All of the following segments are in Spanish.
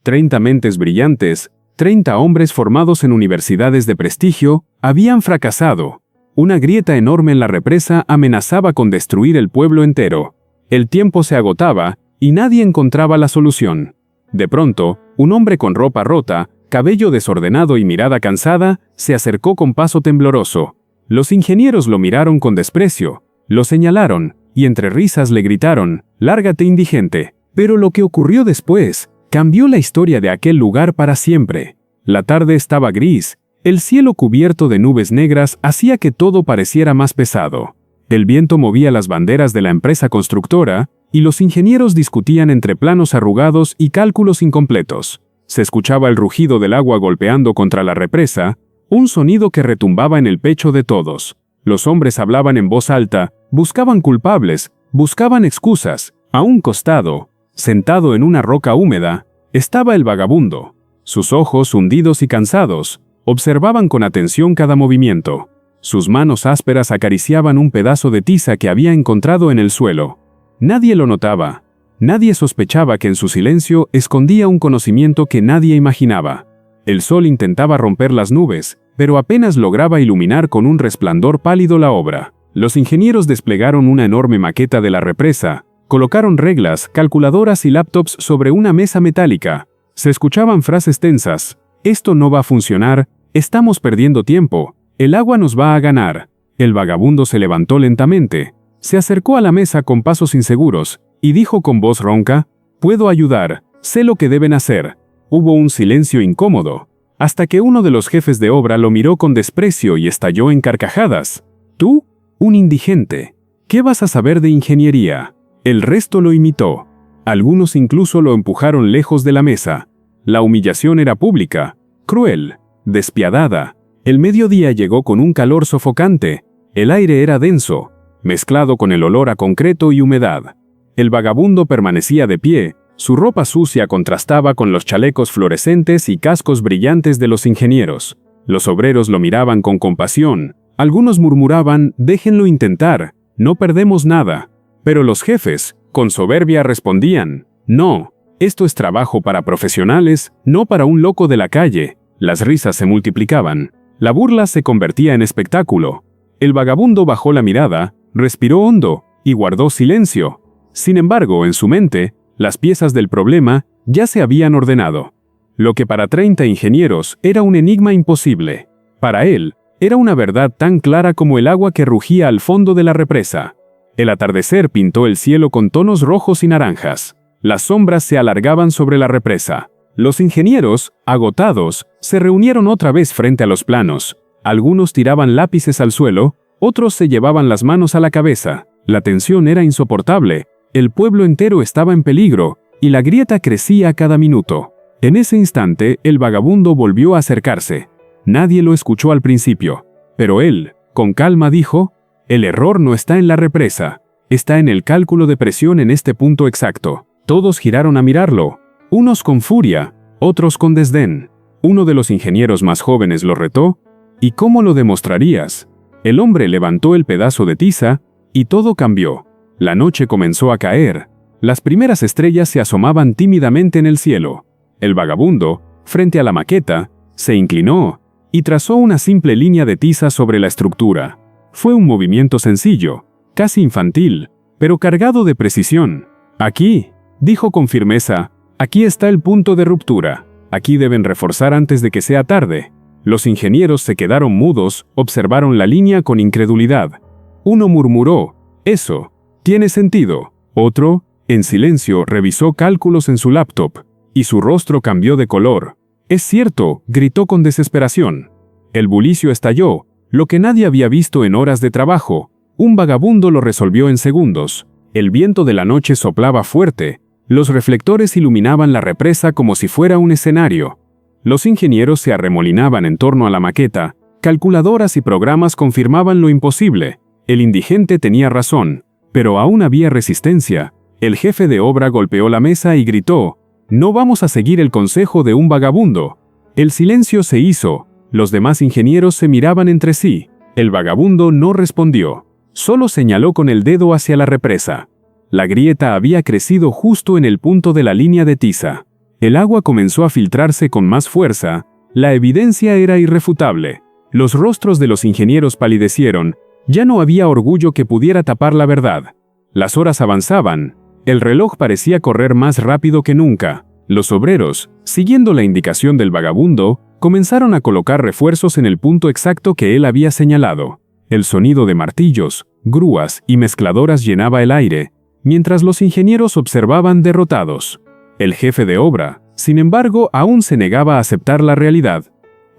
30 mentes brillantes, 30 hombres formados en universidades de prestigio, habían fracasado. Una grieta enorme en la represa amenazaba con destruir el pueblo entero. El tiempo se agotaba y nadie encontraba la solución. De pronto, un hombre con ropa rota, cabello desordenado y mirada cansada, se acercó con paso tembloroso. Los ingenieros lo miraron con desprecio, lo señalaron, y entre risas le gritaron, «Lárgate, indigente». Pero lo que ocurrió después cambió la historia de aquel lugar para siempre. La tarde estaba gris, el cielo cubierto de nubes negras hacía que todo pareciera más pesado. El viento movía las banderas de la empresa constructora, y los ingenieros discutían entre planos arrugados y cálculos incompletos. Se escuchaba el rugido del agua golpeando contra la represa, un sonido que retumbaba en el pecho de todos. Los hombres hablaban en voz alta, buscaban culpables, buscaban excusas. A un costado, sentado en una roca húmeda, estaba el vagabundo. Sus ojos, hundidos y cansados, observaban con atención cada movimiento. Sus manos ásperas acariciaban un pedazo de tiza que había encontrado en el suelo. Nadie lo notaba. Nadie sospechaba que en su silencio escondía un conocimiento que nadie imaginaba. El sol intentaba romper las nubes, pero apenas lograba iluminar con un resplandor pálido la obra. Los ingenieros desplegaron una enorme maqueta de la represa, colocaron reglas, calculadoras y laptops sobre una mesa metálica. Se escuchaban frases tensas. «Esto no va a funcionar, estamos perdiendo tiempo, el agua nos va a ganar». El vagabundo se levantó lentamente, se acercó a la mesa con pasos inseguros, y dijo con voz ronca, «Puedo ayudar, sé lo que deben hacer». Hubo un silencio incómodo, hasta que uno de los jefes de obra lo miró con desprecio y estalló en carcajadas. «¿Tú? Un indigente. ¿Qué vas a saber de ingeniería?». El resto lo imitó. Algunos incluso lo empujaron lejos de la mesa. La humillación era pública, cruel, despiadada. El mediodía llegó con un calor sofocante. El aire era denso, mezclado con el olor a concreto y humedad. El vagabundo permanecía de pie, su ropa sucia contrastaba con los chalecos fluorescentes y cascos brillantes de los ingenieros. Los obreros lo miraban con compasión. Algunos murmuraban, «Déjenlo intentar, no perdemos nada». Pero los jefes, con soberbia, respondían, «No, esto es trabajo para profesionales, no para un loco de la calle». Las risas se multiplicaban. La burla se convertía en espectáculo. El vagabundo bajó la mirada, respiró hondo y guardó silencio. Sin embargo, en su mente, las piezas del problema ya se habían ordenado. Lo que para 30 ingenieros era un enigma imposible, para él, era una verdad tan clara como el agua que rugía al fondo de la represa. El atardecer pintó el cielo con tonos rojos y naranjas. Las sombras se alargaban sobre la represa. Los ingenieros, agotados, se reunieron otra vez frente a los planos. Algunos tiraban lápices al suelo, otros se llevaban las manos a la cabeza. La tensión era insoportable. El pueblo entero estaba en peligro, y la grieta crecía cada minuto. En ese instante, el vagabundo volvió a acercarse. Nadie lo escuchó al principio, pero él, con calma, dijo, «El error no está en la represa, está en el cálculo de presión en este punto exacto». Todos giraron a mirarlo, unos con furia, otros con desdén. Uno de los ingenieros más jóvenes lo retó, «¿Y cómo lo demostrarías?». El hombre levantó el pedazo de tiza, y todo cambió. La noche comenzó a caer. Las primeras estrellas se asomaban tímidamente en el cielo. El vagabundo, frente a la maqueta, se inclinó y trazó una simple línea de tiza sobre la estructura. Fue un movimiento sencillo, casi infantil, pero cargado de precisión. «Aquí», dijo con firmeza, «aquí está el punto de ruptura. Aquí deben reforzar antes de que sea tarde». Los ingenieros se quedaron mudos, observaron la línea con incredulidad. Uno murmuró, «Eso tiene sentido». Otro, en silencio, revisó cálculos en su laptop, y su rostro cambió de color. «Es cierto», gritó con desesperación. El bullicio estalló, lo que nadie había visto en horas de trabajo. Un vagabundo lo resolvió en segundos. El viento de la noche soplaba fuerte. Los reflectores iluminaban la represa como si fuera un escenario. Los ingenieros se arremolinaban en torno a la maqueta. Calculadoras y programas confirmaban lo imposible. El indigente tenía razón, pero aún había resistencia. El jefe de obra golpeó la mesa y gritó, «No vamos a seguir el consejo de un vagabundo». El silencio se hizo. Los demás ingenieros se miraban entre sí. El vagabundo no respondió. Solo señaló con el dedo hacia la represa. La grieta había crecido justo en el punto de la línea de tiza. El agua comenzó a filtrarse con más fuerza. La evidencia era irrefutable. Los rostros de los ingenieros palidecieron. Ya no había orgullo que pudiera tapar la verdad. Las horas avanzaban. El reloj parecía correr más rápido que nunca. Los obreros, siguiendo la indicación del vagabundo, comenzaron a colocar refuerzos en el punto exacto que él había señalado. El sonido de martillos, grúas y mezcladoras llenaba el aire, mientras los ingenieros observaban derrotados. El jefe de obra, sin embargo, aún se negaba a aceptar la realidad.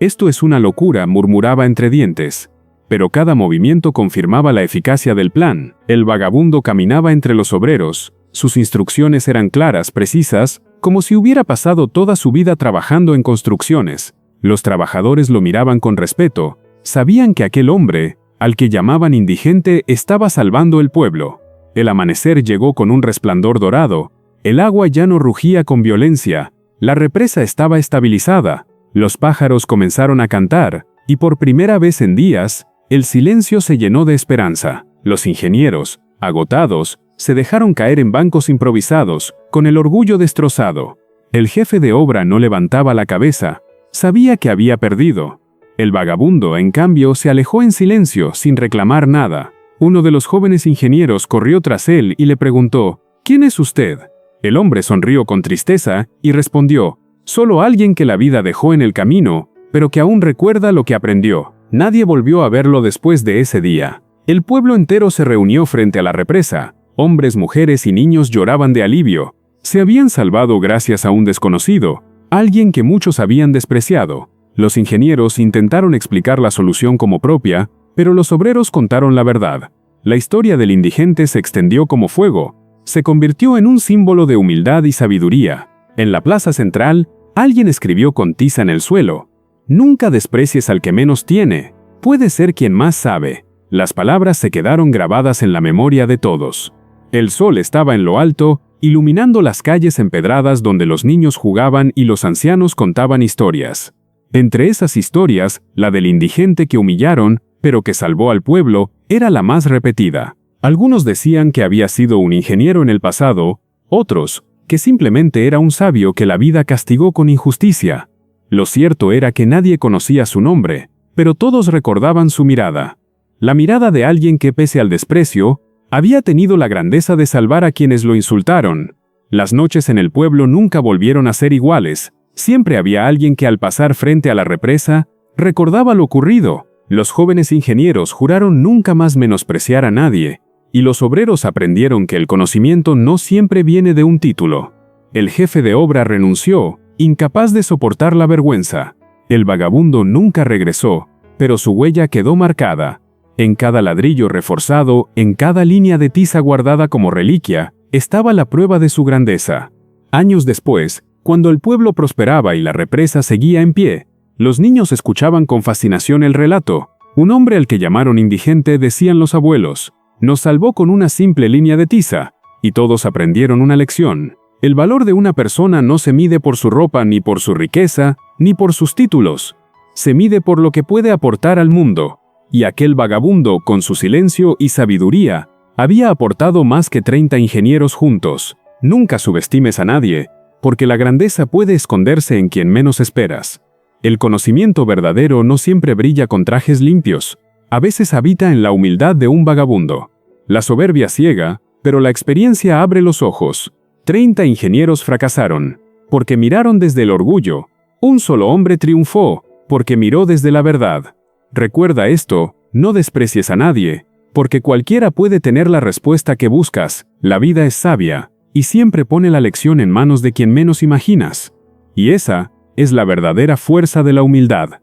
«Esto es una locura», murmuraba entre dientes. Pero cada movimiento confirmaba la eficacia del plan. El vagabundo caminaba entre los obreros. Sus instrucciones eran claras, precisas, como si hubiera pasado toda su vida trabajando en construcciones. Los trabajadores lo miraban con respeto. Sabían que aquel hombre, al que llamaban indigente, estaba salvando el pueblo. El amanecer llegó con un resplandor dorado. El agua ya no rugía con violencia. La represa estaba estabilizada. Los pájaros comenzaron a cantar, y por primera vez en días, el silencio se llenó de esperanza. Los ingenieros, agotados, se dejaron caer en bancos improvisados, con el orgullo destrozado. El jefe de obra no levantaba la cabeza. Sabía que había perdido. El vagabundo, en cambio, se alejó en silencio, sin reclamar nada. Uno de los jóvenes ingenieros corrió tras él y le preguntó: «¿Quién es usted?». El hombre sonrió con tristeza y respondió: «Solo alguien que la vida dejó en el camino, pero que aún recuerda lo que aprendió». Nadie volvió a verlo después de ese día. El pueblo entero se reunió frente a la represa. Hombres, mujeres y niños lloraban de alivio. Se habían salvado gracias a un desconocido, alguien que muchos habían despreciado. Los ingenieros intentaron explicar la solución como propia, pero los obreros contaron la verdad. La historia del indigente se extendió como fuego. Se convirtió en un símbolo de humildad y sabiduría. En la plaza central, alguien escribió con tiza en el suelo: «Nunca desprecies al que menos tiene. Puede ser quien más sabe». Las palabras se quedaron grabadas en la memoria de todos. El sol estaba en lo alto, iluminando las calles empedradas donde los niños jugaban y los ancianos contaban historias. Entre esas historias, la del indigente que humillaron, pero que salvó al pueblo, era la más repetida. Algunos decían que había sido un ingeniero en el pasado, otros, que simplemente era un sabio que la vida castigó con injusticia. Lo cierto era que nadie conocía su nombre, pero todos recordaban su mirada. La mirada de alguien que, pese al desprecio, había tenido la grandeza de salvar a quienes lo insultaron. Las noches en el pueblo nunca volvieron a ser iguales. Siempre había alguien que, al pasar frente a la represa, recordaba lo ocurrido. Los jóvenes ingenieros juraron nunca más menospreciar a nadie, y los obreros aprendieron que el conocimiento no siempre viene de un título. El jefe de obra renunció, incapaz de soportar la vergüenza. El vagabundo nunca regresó, pero su huella quedó marcada. En cada ladrillo reforzado, en cada línea de tiza guardada como reliquia, estaba la prueba de su grandeza. Años después, cuando el pueblo prosperaba y la represa seguía en pie, los niños escuchaban con fascinación el relato. Un hombre al que llamaron indigente, decían los abuelos, nos salvó con una simple línea de tiza, y todos aprendieron una lección. El valor de una persona no se mide por su ropa, ni por su riqueza, ni por sus títulos. Se mide por lo que puede aportar al mundo. Y aquel vagabundo, con su silencio y sabiduría, había aportado más que 30 ingenieros juntos. Nunca subestimes a nadie, porque la grandeza puede esconderse en quien menos esperas. El conocimiento verdadero no siempre brilla con trajes limpios. A veces habita en la humildad de un vagabundo. La soberbia ciega, pero la experiencia abre los ojos. 30 ingenieros fracasaron, porque miraron desde el orgullo. Un solo hombre triunfó, porque miró desde la verdad. Recuerda esto, no desprecies a nadie, porque cualquiera puede tener la respuesta que buscas. La vida es sabia, y siempre pone la lección en manos de quien menos imaginas. Y esa es la verdadera fuerza de la humildad.